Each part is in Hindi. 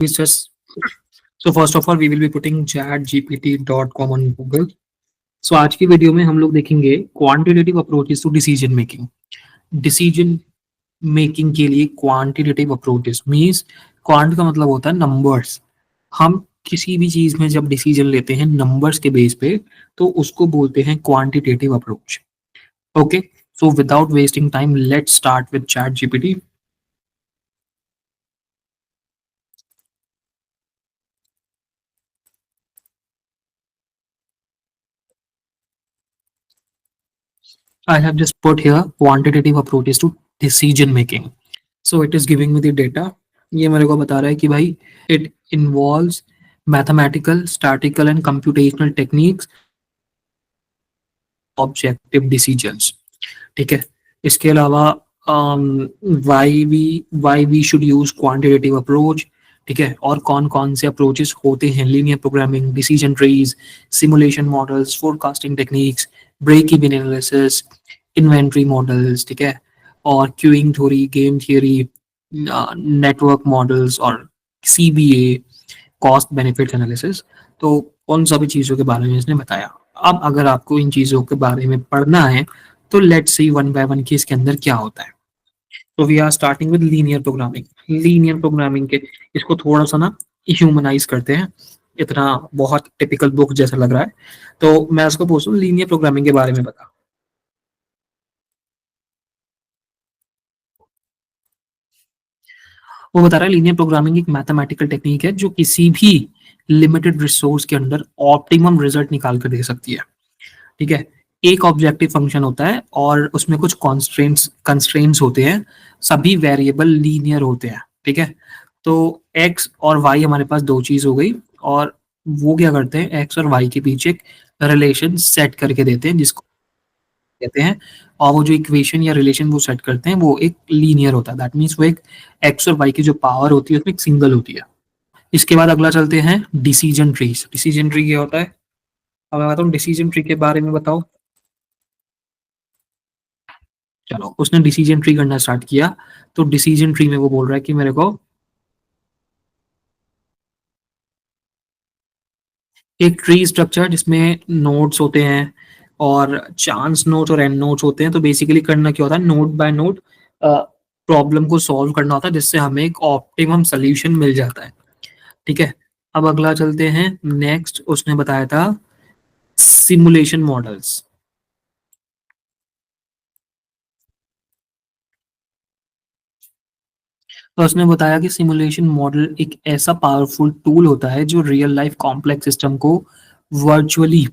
It's just so first of all we will be putting chatgpt.com on Google. So आज की वीडियो में हम लोग देखेंगे quantitative approaches to decision making. Decision making के लिए क्वांटिटेटिव अप्रोचेस मींस क्वांट का मतलब होता है नंबर्स। हम किसी भी चीज में जब डिसीजन लेते हैं नंबर्स के बेस पे तो उसको बोलते हैं quantitative approach. Okay, so without wasting time let's start with chat GPT. I have just put here quantitative approaches to decision making. So it is giving me the data. ये मेरे को बता रहा है कि भाई it involves mathematical, statistical and computational techniques, objective decisions. ठीक है, इसके अलावा why we should use quantitative approach। ठीक है, और कौन कौन से अप्रोचेस होते हैं, linear programming, decision trees, simulation models, forecasting techniques, break even analysis, inventory models. ठीक है, और queuing theory, game theory, network models और सीबीए, कॉस्ट बेनिफिट एनालिसिस। तो उन सभी चीज़ों के बारे में इसने बताया। अब अगर आपको इन चीज़ों के बारे में पढ़ना है तो let's see one by one कि इसके अंदर क्या होता है। तो we are starting with linear programming. Linear programming के इसको थोड़ा सा ना ह्यूमनाइज करते हैं, इतना बहुत टिपिकल बुक जैसा लग रहा है। तो मैं उसको पूछूं लीनियर प्रोग्रामिंग के बारे में बता। वो बता रहा है लीनियर प्रोग्रामिंग एक मैथमेटिकल टेक्निक है जो किसी भी लिमिटेड रिसोर्स के अंदर ऑप्टिमम रिजल्ट निकाल कर दे सकती है। ठीक है, एक ऑब्जेक्टिव फंक्शन होता है और उसमें कुछ कंस्ट्रेंट्स होते हैं, सभी वेरिएबल लीनियर होते हैं। ठीक है, तो एक्स और वाई हमारे पास दो चीज हो गई, और वो क्या करते हैं, एक्स और वाई के बीच एक रिलेशन सेट करके देते हैं जिसको कहते हैं, और वो जो इक्वेशन या रिलेशन वो सेट करते हैं वो एक लीनियर होता है। दैट मीन्स वो एक एक्स और वाई की जो पावर होती है उसमें एक सिंगल होती है। इसके बाद अगला चलते हैं डिसीजन ट्रीज। डिसीजन ट्री क्या होता है, अब मैं बताता हूँ डिसीजन ट्री के बारे में बताओ। चलो, उसने डिसीजन ट्री करना स्टार्ट किया। तो डिसीजन ट्री में वो बोल रहा है कि मेरे को एक ट्री स्ट्रक्चर जिसमें नोड्स होते हैं और चांस नोड्स और एंड नोड्स होते हैं। तो बेसिकली करना क्या होता है, नोड बाय नोड प्रॉब्लम को सॉल्व करना होता है जिससे हमें एक ऑप्टिमम सोल्यूशन मिल जाता है। ठीक है, अब अगला चलते हैं नेक्स्ट। उसने बताया था सिमुलेशन मॉडल्स। तो उसने बताया कि सिमुलेशन मॉडल एक ऐसा पावरफुल टूल होता है जो रियल लाइफ कॉम्प्लेक्स सिस्टम को वर्चुअली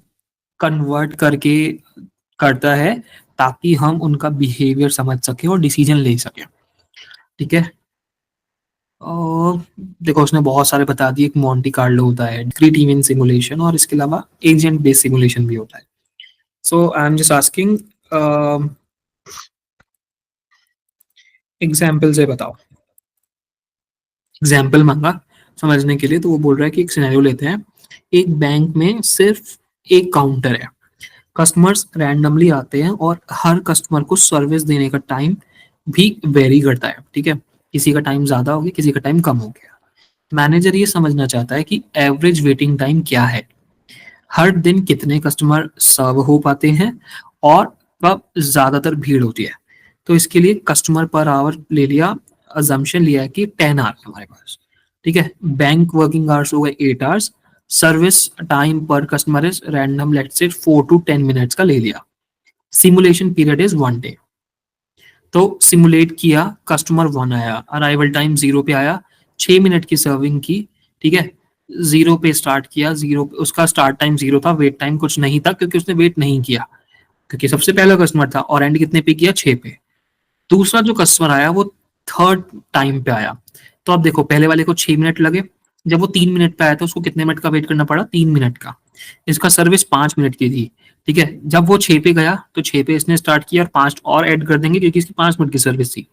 कन्वर्ट करके करता है ताकि हम उनका बिहेवियर समझ सके और डिसीजन ले सके। ठीक है, और देखो उसने बहुत सारे बता दिए। एक मॉन्टी कार्लो होता है, डिस्क्रीट इवेंट सिमुलेशन, और इसके अलावा एजेंट बेस्ड सिमुलेशन भी होता है। So I am just asking example से बताओ। एग्जाम्पल मांगा समझने के लिए, तो वो बोल रहा है कि एक सिनेरियो लेते हैं। एक बैंक में सिर्फ एक काउंटर है, कस्टमर्स रैंडमली आते हैं और हर कस्टमर को सर्विस देने का टाइम भी वेरी करता है। ठीक है, किसी का टाइम ज्यादा हो गया, किसी का टाइम कम हो गया। मैनेजर ये समझना चाहता है कि एवरेज वेटिंग टाइम क्या है, हर दिन कितने कस्टमर सर्व हो पाते हैं और कब ज्यादातर भीड़ होती है। तो इसके लिए कस्टमर पर आवर ले लिया, अजम्पशन लिया है कि 10 आवर हमारे पास। ठीक है, बैंक वर्किंग आवर्स हो गए 8 आवर्स, सर्विस टाइम पर customer is random, let's say 4 to 10 minutes का ले लिया। Simulation period is 1 day. तो सिमुलेट किया, कस्टमर 1 आया, अराइवल टाइम 0 पे आया, 6 मिनट की सर्विंग की। ठीक है, 0 पे स्टार्ट किया, 0 पे उसका स्टार्ट टाइम 0 था, वेट टाइम कुछ नहीं था क्योंकि उसने वेट नहीं किया क्योंकि सबसे पहला कस्टमर था, और एंड कितने पे किया, 6 पे। दूसरा जो कस्टमर आया वो थर्ड टाइम पे आया। तो अब देखो पहले वाले को 6 मिनट लगे, जब वो 3 मिनट पे आया तो उसको कितने मिनट का वेट करना पड़ा, 3 मिनट का। इसका सर्विस 5 मिनट की थी। ठीक है, जब वो 6 पे गया तो 6 पे इसने स्टार्ट किया और 5 और ऐड कर देंगे क्योंकि इसकी 5 मिनट की सर्विस थी,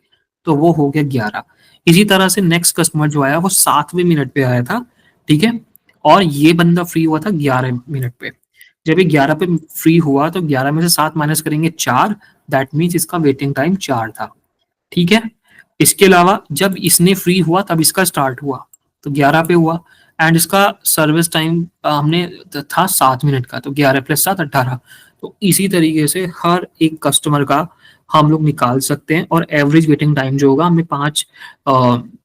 तो वो हो गया 11। इसी तरह से नेक्स्ट कस्टमर जो आया वो 7वें मिनट पे आया था। ठीक है, और ये बंदा फ्री हुआ था 11 मिनट पे। जब ये 11 पे फ्री हुआ तो 11 में से 7 माइनस करेंगे 4, दैट मीन्स इसका वेटिंग टाइम 4 था। ठीक है, इसके अलावा जब इसने फ्री हुआ तब इसका स्टार्ट हुआ, तो 11 पे हुआ। एंड इसका सर्विस टाइम हमने था 7 मिनट का, तो 11 + 7 18। तो इसी तरीके से हर एक कस्टमर का हम लोग निकाल सकते हैं, और एवरेज वेटिंग टाइम जो होगा, हमने 5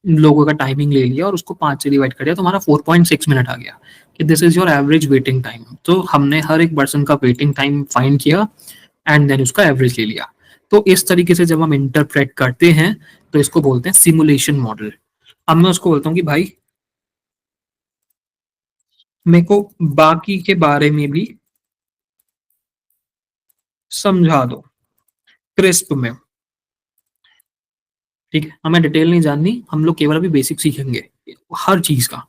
लोगों का टाइमिंग ले लिया और उसको 5 से डिवाइड कर दिया, तो हमारा 4.6 मिनट आ गया कि this is your average waiting time. तो हमने हर एक पर्सन का वेटिंग टाइम फाइंड किया एंड देन उसका एवरेज ले लिया। तो इस तरीके से जब हम इंटरप्रेट करते हैं तो इसको बोलते हैं सिमुलेशन मॉडल। अब मैं उसको बोलता हूँ कि भाई मेरे को बाकी के बारे में भी समझा दो क्रिस्प में। ठीक है, हमें डिटेल नहीं जाननी, हम लोग केवल अभी बेसिक सीखेंगे हर चीज का।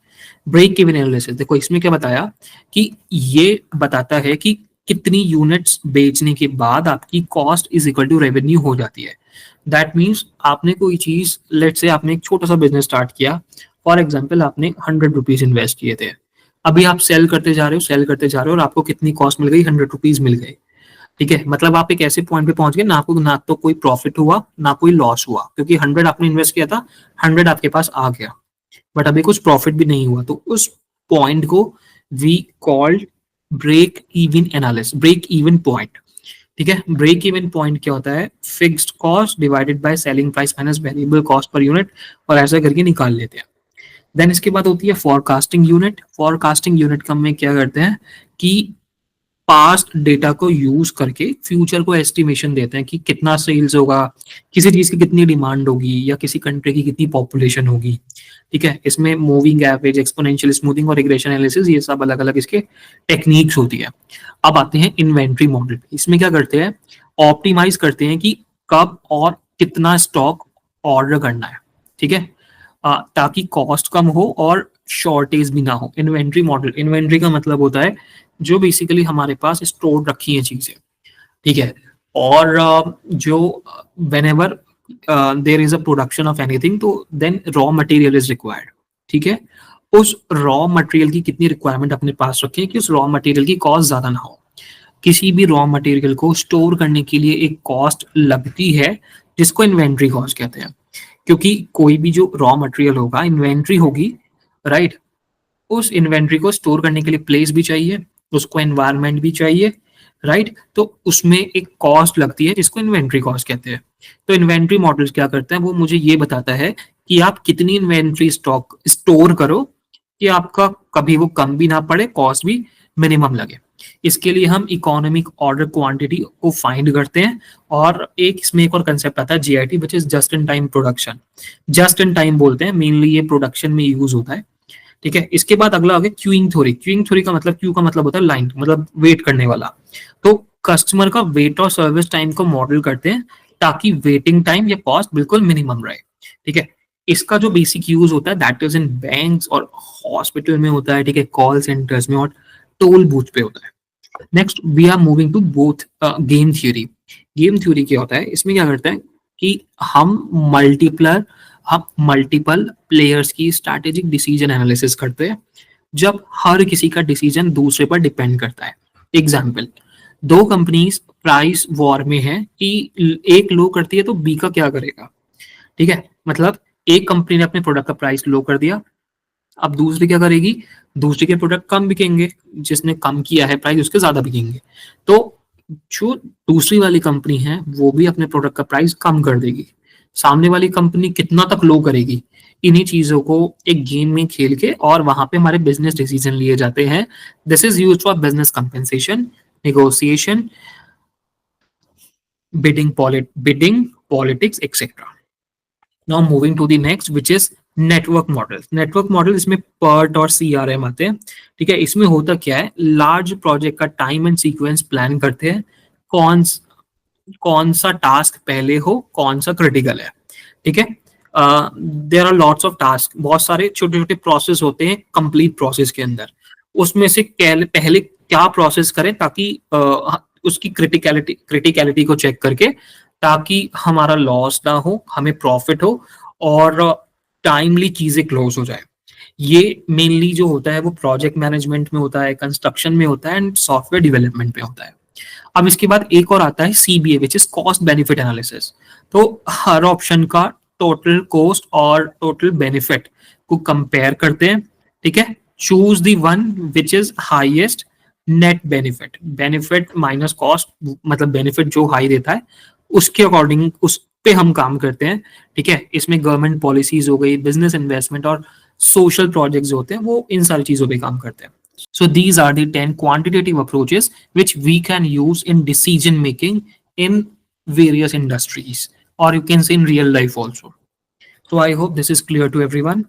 ब्रेक इवन एनालिसिस, देखो इसमें क्या बताया कि ये बताता है कि कितनी यूनिट्स बेचने के बाद आपकी cost is equal to revenue हो जाती है। दैट मीन्स आपने कोई चीज, लेट से आपने एक छोटा सा बिजनेस स्टार्ट किया, फॉर एग्जाम्पल आपने 100 रुपीज इन्वेस्ट किए थे। अभी आप सेल करते जा रहे हो, सेल करते जा रहे हो, और आपको कितनी कॉस्ट मिल गई, 100 रुपीज मिल गए। ठीक है, मतलब आप एक ऐसे पॉइंट पे पहुंच गए, ना आपको ना तो कोई प्रॉफिट हुआ ना कोई लॉस हुआ, क्योंकि 100 आपने इन्वेस्ट किया था, 100 आपके पास आ गया, बट अभी कुछ प्रॉफिट भी नहीं हुआ। तो उस पॉइंट को we called break even analysis, break even point. ठीक है, ब्रेक इवन पॉइंट क्या होता है, fixed cost divided by selling price minus variable cost per unit, और ऐसा करके निकाल लेते हैं। देन इसके बाद होती है फॉरकास्टिंग यूनिट। फॉरकास्टिंग यूनिट का में क्या करते हैं कि पास्ट डेटा को यूज करके फ्यूचर को एस्टिमेशन देते हैं कि कितना सेल्स होगा, किसी चीज की कितनी डिमांड होगी, या किसी कंट्री की कितनी पॉपुलेशन होगी। ठीक है, इसमें मूविंग एवरेज, एक्सपोनेंशियल स्मूथिंग और रिग्रेशन एनालिसिस, ये सब अलग अलग इसके टेक्निक्स होती है। अब आते हैं इन्वेंट्री मॉडल। इसमें क्या करते हैं, ऑप्टिमाइज करते हैं कि कब और कितना स्टॉक ऑर्डर करना है। ठीक है, ताकि कॉस्ट कम हो और शॉर्टेज भी ना हो। इन्वेंट्री मॉडल, इन्वेंट्री का मतलब होता है जो बेसिकली हमारे पास स्टोर रखी है चीजें। ठीक है, और जो whenever there is a production of anything, तो then raw material is required. ठीक है, उस रॉ मटेरियल की कितनी रिक्वायरमेंट अपने पास रखें कि उस रॉ मटेरियल की कॉस्ट ज्यादा ना हो। किसी भी रॉ मटेरियल को स्टोर करने के लिए एक कॉस्ट लगती है, जिसको इन्वेंट्री कॉस्ट कहते हैं। क्योंकि कोई भी जो रॉ मटेरियल होगा, इन्वेंट्री होगी, राइट, उस इन्वेंट्री को स्टोर करने के लिए प्लेस भी चाहिए, उसको एनवायरनमेंट भी चाहिए, राइट। तो उसमें एक कॉस्ट लगती है जिसको इन्वेंट्री कॉस्ट कहते हैं। तो इन्वेंट्री मॉडल्स क्या करते हैं, वो मुझे ये बताता है कि आप कितनी इन्वेंट्री स्टॉक स्टोर करो कि आपका कभी वो कम भी ना पड़े, कॉस्ट भी मिनिमम लगे। इसके लिए हम इकोनॉमिक ऑर्डर क्वांटिटी को फाइंड करते हैं। और एक इसमें एक और कंसेप्ट आता है JIT, which is just in time production. Just in time बोलते हैं, मेनली ये प्रोडक्शन में यूज होता है। ठीक है, इसके बाद अगला आ गया क्यूइंग थ्योरी। क्यूइंग थ्योरी का मतलब, क्यू का मतलब होता है लाइन, मतलब वेट करने वाला। तो कस्टमर का वेट और सर्विस टाइम को मॉडल करते हैं ताकि वेटिंग टाइम या कॉस्ट बिल्कुल मिनिमम रहे। ठीक है, इसका जो बेसिक यूज होता है दैट इज इन बैंक्स और हॉस्पिटल में होता है। ठीक है, कॉल सेंटर्स में और टोल बूथ पे होता है। Next we are moving to both game theory. Game theory क्या होता है, इसमें क्या करते हैं कि हम मल्टीपल प्लेयर्स की स्ट्रैटेजिक डिसीजन एनालिसिस करते हैं, जब हर किसी का डिसीजन दूसरे पर डिपेंड करता है। एग्जाम्पल, दो कंपनीज प्राइस वॉर में है कि एक लो करती है तो बी का क्या करेगा। ठीक है, मतलब एक कंपनी ने अपने प्रोडक्ट का प्राइस लो कर दिया, अब दूसरी क्या करेगी, दूसरी के प्रोडक्ट कम बिकेंगे, जिसने कम किया है प्राइस उसके ज्यादा बिकेंगे। तो जो दूसरी वाली कंपनी है वो भी अपने प्रोडक्ट का प्राइस कम कर देगी, सामने वाली कंपनी कितना तक लो करेगी। इन्हीं चीजों को एक गेम में खेल के और वहां पे हमारे बिजनेस डिसीजन लिए जाते हैं। This is use for business compensation, negotiation, bidding politics etcetera. Now moving to the next which is network model. Network model, इसमें पर्ट और सीआरएम आते हैं। ठीक है, इसमें होता क्या है, लार्ज प्रोजेक्ट का टाइम एंड सीक्वेंस प्लान करते हैं, कौन कौन सा टास्क पहले हो, कौन सा क्रिटिकल है। ठीक है, there are lots of task, बहुत सारे छोटे छोटे प्रोसेस होते हैं कंप्लीट प्रोसेस के अंदर। उसमें से पहले क्या प्रोसेस करें ताकि उसकी क्रिटिकलिटी को चेक करके, ताकि हमारा लॉस ना हो, हमें प्रॉफिट हो, और टाइमली चीजें क्लोज हो जाए। ये मेनली जो होता है वो प्रोजेक्ट मैनेजमेंट में होता है, कंस्ट्रक्शन में होता है, एंड सॉफ्टवेयर डेवलपमेंट में होता है। अब इसके बाद एक और आता है CBA, which is cost benefit analysis. तो हर ऑप्शन का टोटल कॉस्ट और टोटल बेनिफिट को कंपेयर करते हैं, ठीक है, choose the one which is highest net benefit, benefit minus cost, मतलब बेनिफिट जो हाई देता है उसके अकॉर्डिंग उस पे हम काम करते हैं, ठीक है। इसमें गवर्नमेंट पॉलिसीज हो गई, बिजनेस इन्वेस्टमेंट और सोशल प्रोजेक्ट्स होते हैं, वो इन सारी चीजों पे काम करते हैं। So these are the 10 quantitative approaches which we can use in decision making in various industries, or you can say in real life also. So I hope this is clear to everyone.